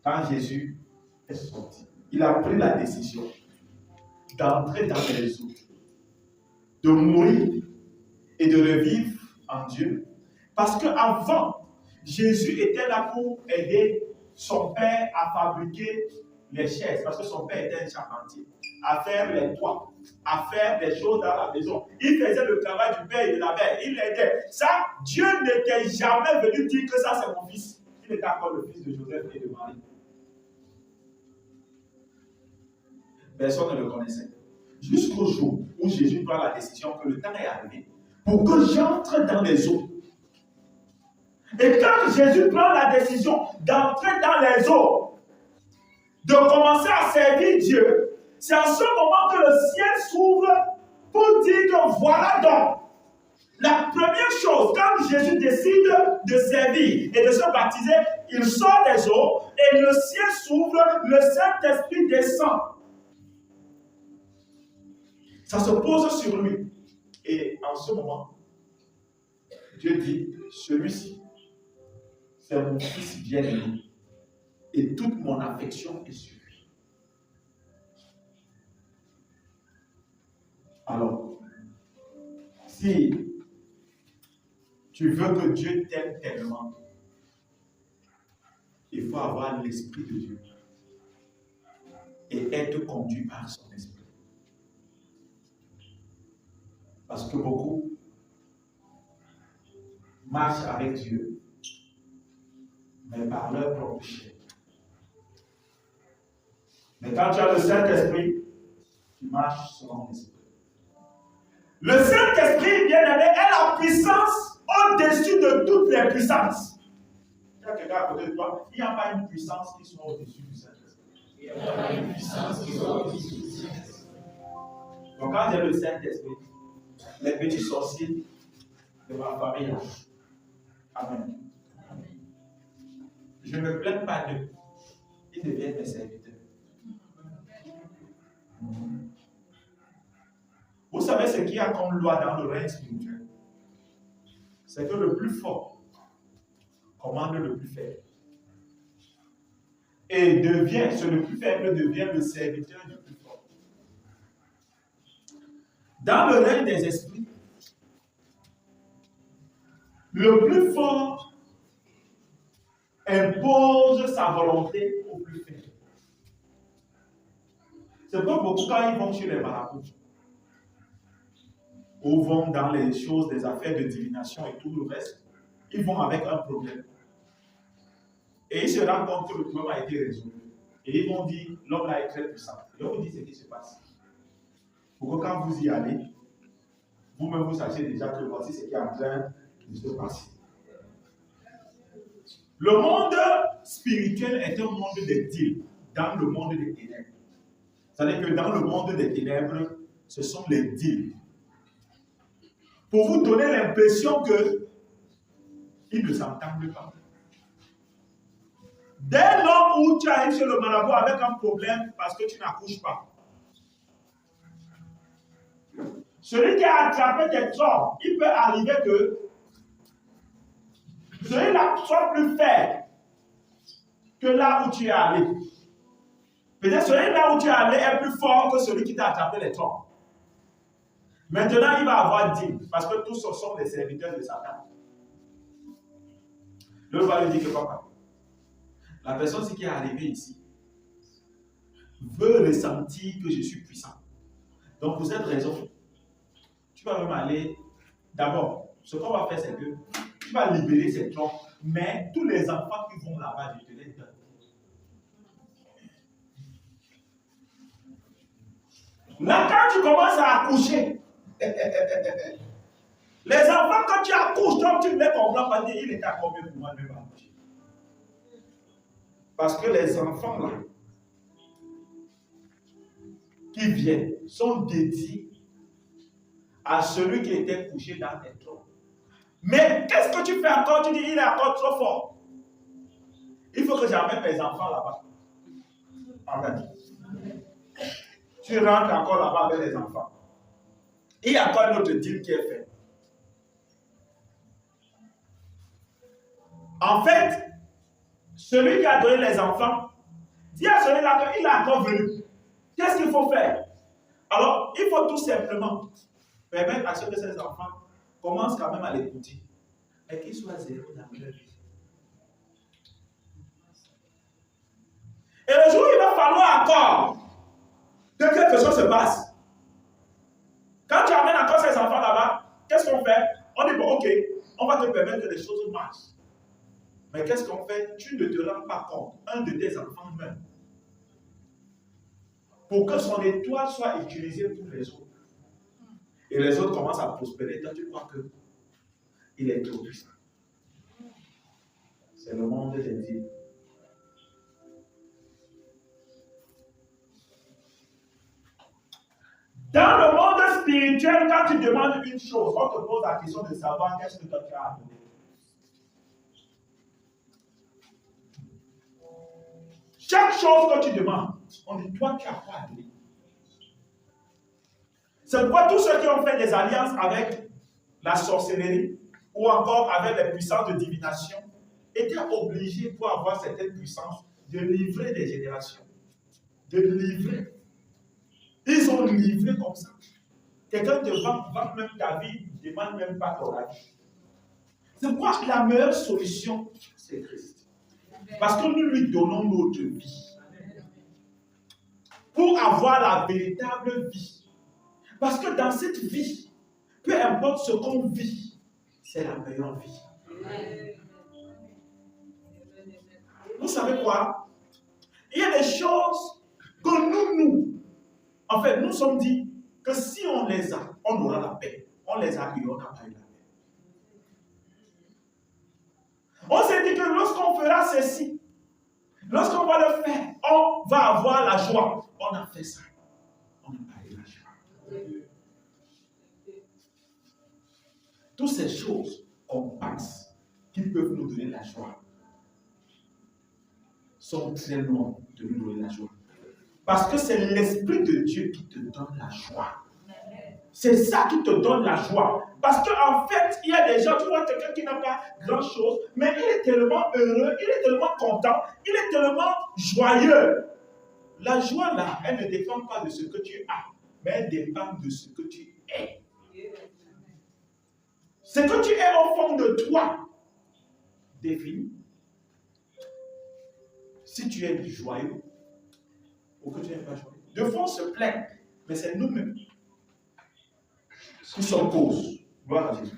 quand Jésus est sorti, il a pris la décision d'entrer dans les eaux, de mourir et de revivre en Dieu. Parce qu'avant, Jésus était là pour aider son père à fabriquer les chaises, parce que son père était un charpentier, à faire les toits, à faire des choses dans la maison. Il faisait le travail du père et de la mère, il l'aidait. Ça, Dieu n'était jamais venu dire que ça c'est mon fils. Il était encore le fils de Joseph et de Marie. Personne ne le connaissait. Jusqu'au jour où Jésus prend la décision que le temps est arrivé pour que j'entre dans les eaux. Et quand Jésus prend la décision d'entrer dans les eaux, de commencer à servir Dieu, c'est en ce moment que le ciel s'ouvre pour dire que voilà donc. La première chose, quand Jésus décide de servir et de se baptiser, il sort des eaux et le ciel s'ouvre, le Saint-Esprit descend. Ça se pose sur lui. Et en ce moment, Dieu dit, celui-ci, c'est mon fils bien-aimé. Et toute mon affection est sur lui. Alors, si tu veux que Dieu t'aime tellement, il faut avoir l'Esprit de Dieu et être conduit par son Esprit. Parce que beaucoup marchent avec Dieu, mais par leur propre chair. Mais quand tu as le Saint-Esprit, tu marches selon l'Esprit. Le Saint-Esprit, bien-aimé, est la puissance au-dessus de toutes les puissances. Il y a quelqu'un à côté de toi, il n'y a pas une puissance qui soit au-dessus du Saint-Esprit. Il n'y a pas une puissance qui soit au-dessus du Saint-Esprit. Donc quand j'ai le Saint-Esprit, les petits sorciers de ma famille, amen. Je ne me plains pas d'eux. Ils deviennent mes serviteurs. Vous savez ce qu'il y a comme loi dans le règne spirituel? C'est que le plus fort commande le plus faible. Et le plus faible devient le serviteur du plus fort. Dans le règne des esprits, le plus fort impose sa volonté au plus faible. C'est pourquoi beaucoup, quand ils vont chez les marabouts, ou vont dans les choses, des affaires de divination et tout le reste, ils vont avec un problème. Et ils se rendent compte que le problème a été résolu. Et ils vont dire, l'homme là est très puissant. Et on vous dit ce qui se passe. Pour que quand vous y allez, vous-même vous sachiez déjà que voici ce qui est en train de se passer. Le monde spirituel est un monde des deals dans le monde des ténèbres. C'est-à-dire que dans le monde des ténèbres, ce sont les deals. Pour vous donner l'impression qu'ils ne s'entendent pas. Dès lors où tu arrives chez le marabout avec un problème parce que tu n'accouches pas, celui qui a attrapé tes tromps, il peut arriver que celui-là soit plus faible que là où tu es allé. Peut-être celui-là où tu es allé est plus fort que celui qui t'a attrapé les tromps. Maintenant, il va avoir 10, parce que tous ce sont des serviteurs de Satan. L'autre va lui dire que papa, la personne qui est arrivée ici veut ressentir que je suis puissant. Donc, pour cette raison, tu vas même aller, d'abord, ce qu'on va faire, c'est que tu vas libérer ces troncs, mais tous les enfants qui vont là-bas, je te les donne. Là, quand tu commences à accoucher, les enfants, quand tu accouches, donc tu ne les comprends pas, il est à combien pour moi de accoucher? Parce que les enfants là, qui viennent, sont dédiés à celui qui était couché dans tes troncs. Mais qu'est-ce que tu fais encore? Tu dis, il est encore trop fort. Il faut que j'amène mes enfants là-bas. Amen. Tu rentres encore là-bas avec les enfants. Il y a encore un autre deal qui est fait. En fait, celui qui a donné les enfants, dit à celui-là qu'il est encore venu. Qu'est-ce qu'il faut faire? Alors, il faut tout simplement permettre à ce que ces enfants commencent quand même à l'écouter. Et qu'ils soient zéro dans leur vie. Et le jour où il va falloir encore que quelque chose se passe. Quand tu amènes encore ces enfants là-bas, qu'est-ce qu'on fait? On dit, bon, ok, on va te permettre que les choses marchent. Mais qu'est-ce qu'on fait? Tu ne te rends pas compte. Un de tes enfants meurt. Pour que son étoile soit utilisée pour les autres. Et les autres commencent à prospérer. Toi, tu crois qu'il est trop puissant. C'est le monde des dieux. Dans le monde spirituel, quand tu demandes une chose, on te pose la question de savoir qu'est-ce que toi tu as à donner. Chaque chose que tu demandes, on dit toi tu as quoi à donner. C'est pourquoi tous ceux qui ont fait des alliances avec la sorcellerie ou encore avec les puissances de divination étaient obligés pour avoir certaines puissances de livrer des générations. De livrer. Ils ont livré comme ça. Quelqu'un te vend même ta vie, ne demande même pas ton âge. C'est pourquoi la meilleure solution, c'est Christ. Parce que nous lui donnons notre vie. Pour avoir la véritable vie. Parce que dans cette vie, peu importe ce qu'on vit, c'est la meilleure vie. Vous savez quoi? Il y a des choses que en fait, nous sommes dit que si on les a, on aura la paix. On les a et on n'a pas eu la paix. On s'est dit que lorsqu'on fera ceci, lorsqu'on va le faire, on va avoir la joie. On a fait ça. On n'a pas eu la joie. Toutes ces choses qu'on passe, qui peuvent nous donner la joie, sont très loin de nous donner la joie. Parce que c'est l'Esprit de Dieu qui te donne la joie. C'est ça qui te donne la joie. Parce qu'en fait, il y a des gens, tu vois quelqu'un qui n'a pas grand-chose, mais il est tellement heureux, il est tellement content, il est tellement joyeux. La joie là, elle ne dépend pas de ce que tu as, mais elle dépend de ce que tu es. Ce que tu es au fond de toi définit si tu es joyeux ou que tu n'es pas joyeux. De fond, on se plaint, mais c'est nous-mêmes qui sommes cause. Gloire à Jésus.